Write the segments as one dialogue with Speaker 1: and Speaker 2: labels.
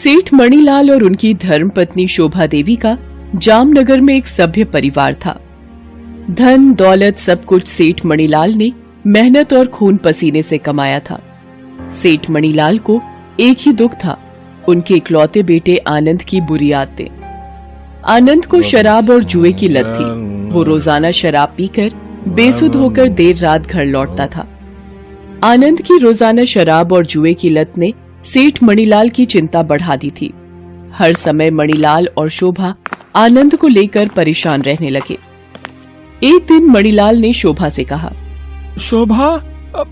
Speaker 1: सेठ मणिलाल और उनकी धर्मपत्नी शोभा देवी का जामनगर में एक सभ्य परिवार था। धन दौलत सब कुछ सेठ मणिलाल ने मेहनत और खून पसीने से कमाया था। सेठ मणिलाल को एक ही दुख था, उनके इकलौते बेटे आनंद की बुरी आदतें। आनंद को शराब और जुए की लत थी। वो रोजाना शराब पीकर बेसुध होकर देर रात घर लौटता था। आनंद की रोजाना शराब और जुए की लत ने सेठ मणिलाल की चिंता बढ़ा दी थी। हर समय मणिलाल और शोभा आनंद को लेकर परेशान रहने लगे। एक दिन मणिलाल ने शोभा से कहा,
Speaker 2: शोभा,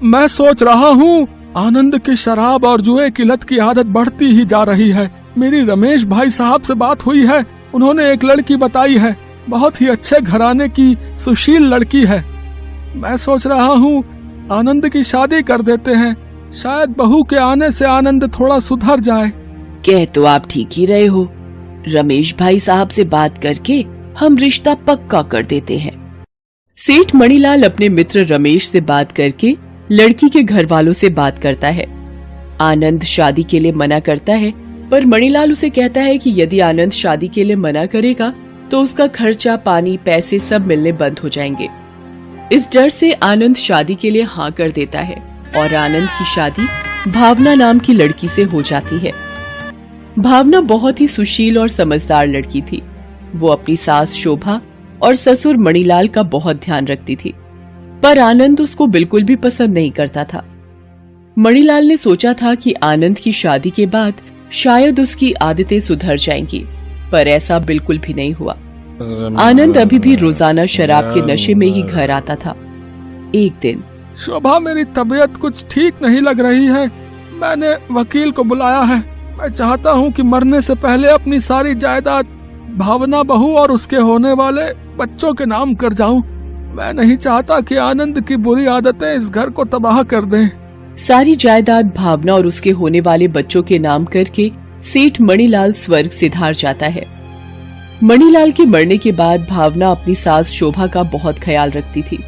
Speaker 2: मैं सोच रहा हूँ आनंद की शराब और जुए की लत की आदत बढ़ती ही जा रही है। मेरी रमेश भाई साहब से बात हुई है, उन्होंने एक लड़की बताई है, बहुत ही अच्छे घराने की सुशील लड़की है। मैं सोच रहा हूँ आनंद की शादी कर देते हैं, शायद बहू के आने से आनंद थोड़ा सुधर जाए।
Speaker 1: कह तो आप ठीक ही रहे हो, रमेश भाई साहब से बात करके हम रिश्ता पक्का कर देते हैं। सेठ मणिलाल अपने मित्र रमेश से बात करके लड़की के घर वालों से बात करता है। आनंद शादी के लिए मना करता है, पर मणिलाल उसे कहता है कि यदि आनंद शादी के लिए मना करेगा तो उसका खर्चा पानी पैसे सब मिलने बंद हो जाएंगे। इस डर से आनंद शादी के लिए हाँ कर देता है और आनंद की शादी भावना नाम की लड़की से हो जाती है। भावना बहुत ही सुशील और समझदार लड़की थी। वो अपनी सास शोभा और ससुर मणिलाल का बहुत ध्यान रखती थी, पर आनंद उसको बिल्कुल भी पसंद नहीं करता था। मणिलाल ने सोचा था कि आनंद की शादी के बाद शायद उसकी आदतें सुधर जाएंगी, पर ऐसा बिल्कुल भी नहीं हुआ। आनंद अभी भी रोजाना शराब के नशे में ही घर आता था। एक दिन,
Speaker 2: शोभा, मेरी तबीयत कुछ ठीक नहीं लग रही है, मैंने वकील को बुलाया है। मैं चाहता हूँ कि मरने से पहले अपनी सारी जायदाद भावना बहू और उसके होने वाले बच्चों के नाम कर जाऊं। मैं नहीं चाहता कि आनंद की बुरी आदतें इस घर को तबाह कर दें।
Speaker 1: सारी जायदाद भावना और उसके होने वाले बच्चों के नाम करके सेठ मणिलाल स्वर्ग सिधार जाता है। मणिलाल के मरने के बाद भावना अपनी सास शोभा का बहुत ख्याल रखती थी।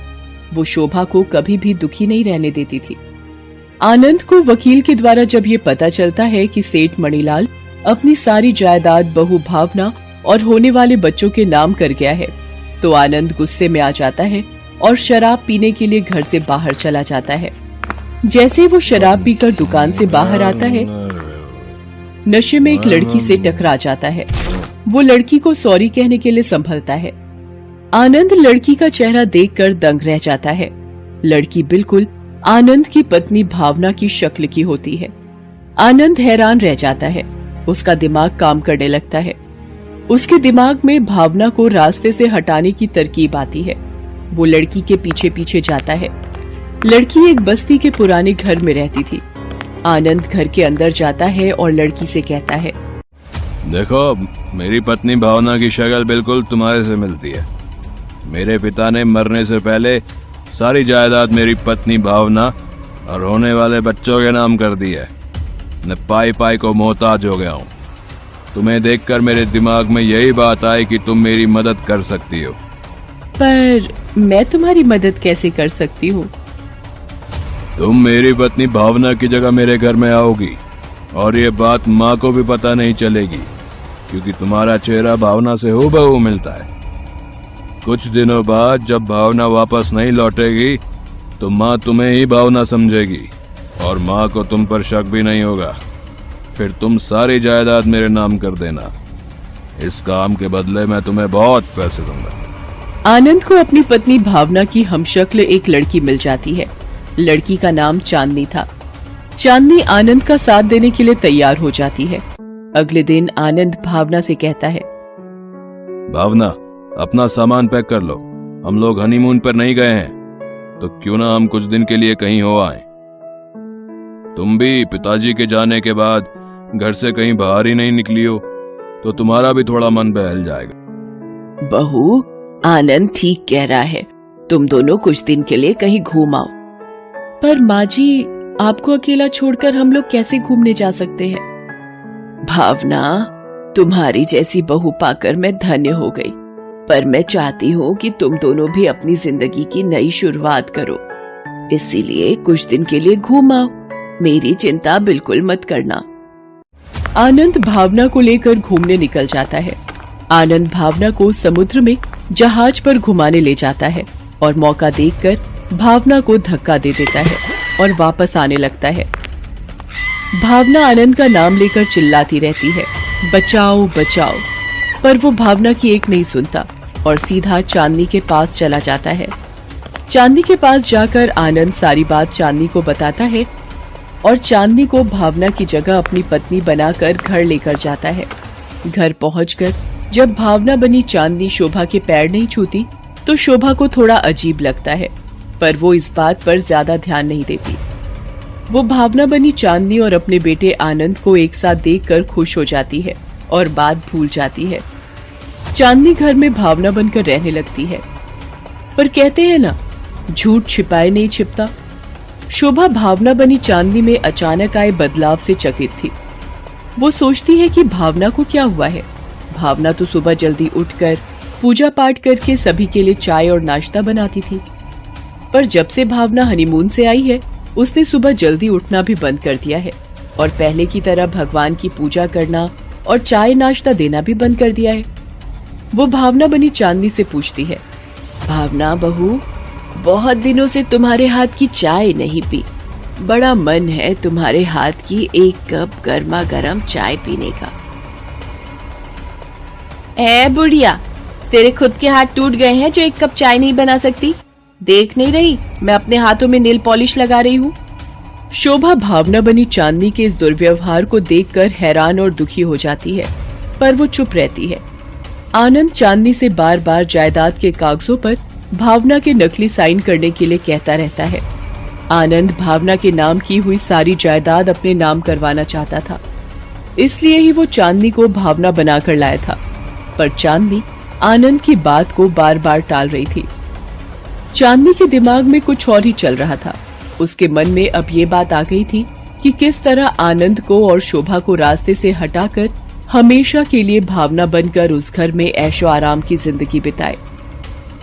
Speaker 1: वो शोभा को कभी भी दुखी नहीं रहने देती थी। आनंद को वकील के द्वारा जब ये पता चलता है कि सेठ मणिलाल अपनी सारी जायदाद बहू भावना और होने वाले बच्चों के नाम कर गया है, तो आनंद गुस्से में आ जाता है और शराब पीने के लिए घर से बाहर चला जाता है। जैसे वो शराब पीकर दुकान से बाहर आता है, नशे में एक लड़की से टकरा जाता है। वो लड़की को सॉरी कहने के लिए संभलता है। आनंद लड़की का चेहरा देखकर दंग रह जाता है। लड़की बिल्कुल आनंद की पत्नी भावना की शक्ल की होती है। आनंद हैरान रह जाता है। उसका दिमाग काम करने लगता है। उसके दिमाग में भावना को रास्ते से हटाने की तरकीब आती है। वो लड़की के पीछे पीछे जाता है। लड़की एक बस्ती के पुराने घर में रहती थी। आनंद घर के अंदर जाता है और लड़की से कहता है,
Speaker 3: देखो, मेरी पत्नी भावना की शक्ल बिल्कुल तुम्हारे से मिलती है। मेरे पिता ने मरने से पहले सारी जायदाद मेरी पत्नी भावना और होने वाले बच्चों के नाम कर दी है। मैं पाई पाई को मोहताज हो गया हूँ। तुम्हें देखकर मेरे दिमाग में यही बात आई कि तुम मेरी मदद कर सकती हो।
Speaker 1: पर मैं तुम्हारी मदद कैसे कर सकती हूँ?
Speaker 3: तुम मेरी पत्नी भावना की जगह मेरे घर में आओगी और ये बात माँ को भी पता नहीं चलेगी, क्योंकि तुम्हारा चेहरा भावना से हूबहू मिलता है। कुछ दिनों बाद जब भावना वापस नहीं लौटेगी तो माँ तुम्हें ही भावना समझेगी और माँ को तुम पर शक भी नहीं होगा। फिर तुम सारी जायदाद मेरे नाम कर देना। इस काम के बदले मैं तुम्हें बहुत पैसे दूंगा।
Speaker 1: आनंद को अपनी पत्नी भावना की हमशक्ल एक लड़की मिल जाती है। लड़की का नाम चांदनी था। चांदनी आनंद का साथ देने के लिए तैयार हो जाती है। अगले दिन आनंद भावना से कहता है,
Speaker 3: भावना, अपना सामान पैक कर लो। हम लोग हनीमून पर नहीं गए हैं, तो क्यों ना हम कुछ दिन के लिए कहीं हो आए। तुम भी पिताजी के जाने के बाद घर से कहीं बाहर ही नहीं निकली हो, तो तुम्हारा भी थोड़ा मन बहल जाएगा।
Speaker 1: बहू, आनंद ठीक कह रहा है, तुम दोनों कुछ दिन के लिए कहीं घूम आओ। पर माँ जी, आपको अकेला छोड़कर हम लोग कैसे घूमने जा सकते हैं? भावना, तुम्हारी जैसी बहू पाकर मैं धन्य हो गई, पर मैं चाहती हूँ कि तुम दोनों भी अपनी जिंदगी की नई शुरुआत करो। इसीलिए कुछ दिन के लिए घूम आओ। मेरी चिंता बिल्कुल मत करना। आनंद भावना को लेकर घूमने निकल जाता है। आनंद भावना को समुद्र में जहाज पर घुमाने ले जाता है और मौका देखकर भावना को धक्का दे देता है और वापस आने लगता है। भावना आनंद का नाम लेकर चिल्लाती रहती है, बचाओ बचाओ, पर वो भावना की एक नहीं सुनता और सीधा चांदनी के पास चला जाता है। चांदनी के पास जाकर आनंद सारी बात चांदनी को बताता है और चांदनी को भावना की जगह अपनी पत्नी बनाकर घर लेकर जाता है। घर पहुंचकर जब भावना बनी चांदनी शोभा के पैर नहीं छूती तो शोभा को थोड़ा अजीब लगता है, पर वो इस बात पर ज्यादा ध्यान नहीं देती। वो भावना बनी चांदनी और अपने बेटे आनंद को एक साथ देखकर खुश हो जाती है और बात भूल जाती है। चांदनी घर में भावना बनकर रहने लगती है, पर कहते हैं ना, झूठ छिपाए नहीं छिपता। शोभा भावना बनी चांदनी में अचानक आए बदलाव से चकित थी। वो सोचती है कि भावना को क्या हुआ है। भावना तो सुबह जल्दी उठकर पूजा पाठ करके सभी के लिए चाय और नाश्ता बनाती थी, पर जब से भावना हनीमून से आई है उसने सुबह जल्दी उठना भी बंद कर दिया है और पहले की तरह भगवान की पूजा करना और चाय नाश्ता देना भी बंद कर दिया है। वो भावना बनी चांदनी से पूछती है, भावना बहू, बहुत दिनों से तुम्हारे हाथ की चाय नहीं पी, बड़ा मन है तुम्हारे हाथ की एक कप गर्मा गर्म चाय पीने का। ए बुढ़िया, तेरे खुद के हाथ टूट गए हैं जो एक कप चाय नहीं बना सकती? देख नहीं रही मैं अपने हाथों में नेल पॉलिश लगा रही हूँ? शोभा भावना बनी चांदनी के इस दुर्व्यवहार को देखकर हैरान और दुखी हो जाती है, पर वो चुप रहती है। आनंद चांदनी से बार बार जायदाद के कागजों पर भावना के नकली साइन करने के लिए कहता रहता है। आनंद भावना के नाम की हुई सारी जायदाद अपने नाम करवाना चाहता था, इसलिए ही वो चांदनी को भावना बनाकर लाया था, पर चांदनी आनंद की बात को बार बार टाल रही थी। चांदनी के दिमाग में कुछ और ही चल रहा था। उसके मन में अब ये बात आ गई थी कि किस तरह आनंद को और शोभा को रास्ते से हटाकर हमेशा के लिए भावना बनकर उस घर में ऐशो आराम की जिंदगी बिताए।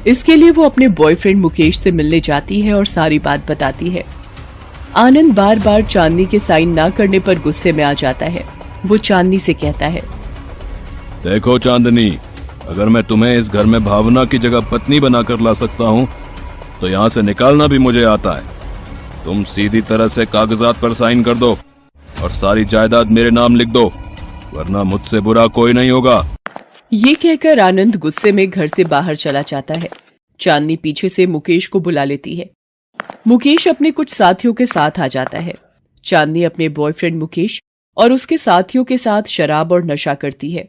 Speaker 1: इसके लिए वो अपने बॉयफ्रेंड मुकेश से मिलने जाती है और सारी बात बताती है। आनंद बार बार चांदनी के साइन ना करने पर गुस्से में आ जाता है। वो चांदनी से कहता है,
Speaker 3: देखो चांदनी, अगर मैं तुम्हें इस घर में भावना की जगह पत्नी बनाकर ला सकता हूँ तो यहाँ से निकालना भी मुझे आता है। तुम सीधी तरह से कागजात पर साइन कर दो और सारी जायदाद मेरे नाम लिख दो, वरना मुझसे बुरा कोई नहीं होगा।
Speaker 1: ये कहकर आनंद गुस्से में घर से बाहर चला जाता है। चांदनी पीछे से मुकेश को बुला लेती है। मुकेश अपने कुछ साथियों के साथ आ जाता है। चांदनी अपने बॉयफ्रेंड मुकेश और उसके साथियों के साथ शराब और नशा करती है।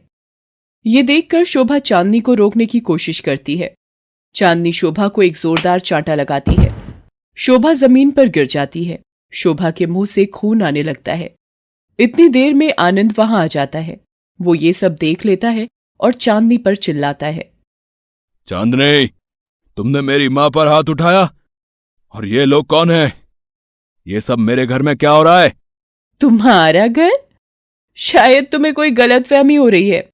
Speaker 1: ये देखकर शोभा चांदनी को रोकने की कोशिश करती है। चांदनी शोभा को एक जोरदार चांटा लगाती है। शोभा जमीन पर गिर जाती है। शोभा के मुंह से खून आने लगता है। इतनी देर में आनंद वहां आ जाता है। वो ये सब देख लेता है और चांदनी पर चिल्लाता है,
Speaker 3: चांदनी, तुमने मेरी माँ पर हाथ उठाया? और ये लोग कौन हैं? ये सब मेरे घर में क्या हो रहा है?
Speaker 1: तुम्हारा घर? शायद तुम्हें कोई गलतफहमी हो रही है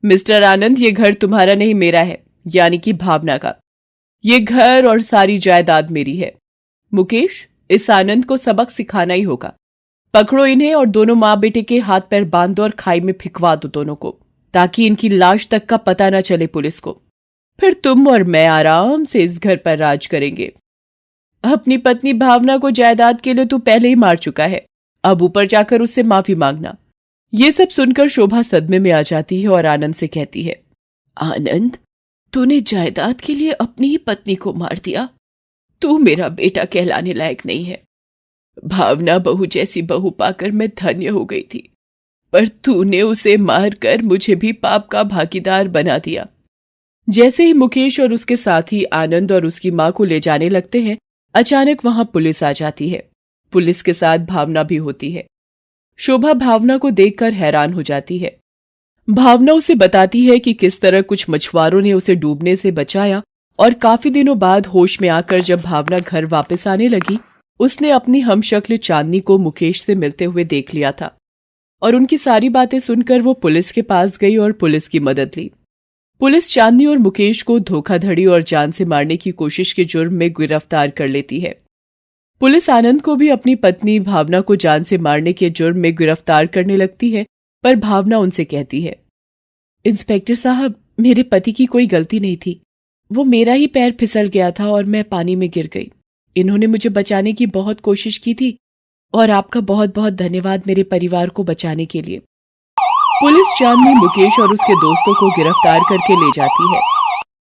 Speaker 1: मिस्टर आनंद। ये घर तुम्हारा नहीं, मेरा है, यानी कि भावना का। ये घर और सारी जायदाद मेरी है। मुकेश, इस आनंद को सबक सिखाना ही होगा। पकड़ो इन्हें और दोनों माँ बेटे के हाथ पैर बांध दो और खाई में फिकवा दो दोनों को, ताकि इनकी लाश तक का पता न चले पुलिस को। फिर तुम और मैं आराम से इस घर पर राज करेंगे। अपनी पत्नी भावना को जायदाद के लिए तू पहले ही मार चुका है, अब ऊपर जाकर उससे माफी मांगना। ये सब सुनकर शोभा सदमे में आ जाती है और आनंद से कहती है, आनंद, तूने जायदाद के लिए अपनी ही पत्नी को मार दिया। तू मेरा बेटा कहलाने लायक नहीं है। भावना बहू जैसी बहू पाकर मैं धन्य हो गई थी, पर तूने उसे मारकर मुझे भी पाप का भागीदार बना दिया। जैसे ही मुकेश और उसके साथी आनंद और उसकी मां को ले जाने लगते हैं, अचानक वहां पुलिस आ जाती है। पुलिस के साथ भावना भी होती है। शोभा भावना को देखकर हैरान हो जाती है। भावना उसे बताती है कि किस तरह कुछ मछुआरों ने उसे डूबने से बचाया और काफी दिनों बाद होश में आकर जब भावना घर वापस आने लगी, उसने अपनी हमशक्ल चांदनी को मुकेश से मिलते हुए देख लिया था और उनकी सारी बातें सुनकर वो पुलिस के पास गई और पुलिस की मदद ली। पुलिस चांदनी और मुकेश को धोखाधड़ी और जान से मारने की कोशिश के जुर्म में गिरफ्तार कर लेती है। पुलिस आनंद को भी अपनी पत्नी भावना को जान से मारने के जुर्म में गिरफ्तार करने लगती है पर भावना उनसे कहती है, इंस्पेक्टर साहब, मेरे पति की कोई गलती नहीं थी। वो मेरा ही पैर फिसल गया था और मैं पानी में गिर गई। इन्होंने मुझे बचाने की बहुत कोशिश की थी और आपका बहुत बहुत धन्यवाद मेरे परिवार को बचाने के लिए। पुलिस चांदनी मुकेश और उसके दोस्तों को गिरफ्तार करके ले जाती है।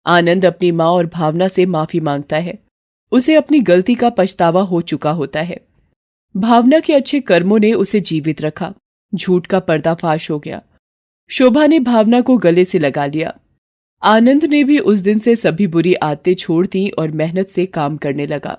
Speaker 1: आनंद अपनी मां और भावना से माफी मांगता है। उसे अपनी गलती का पछतावा हो चुका होता है। भावना के अच्छे कर्मों ने उसे जीवित रखा। झूठ का पर्दाफाश हो गया। शोभा ने भावना को गले से लगा लिया। आनंद ने भी उस दिन से सभी बुरी आदतें छोड़ दी और मेहनत से काम करने लगा।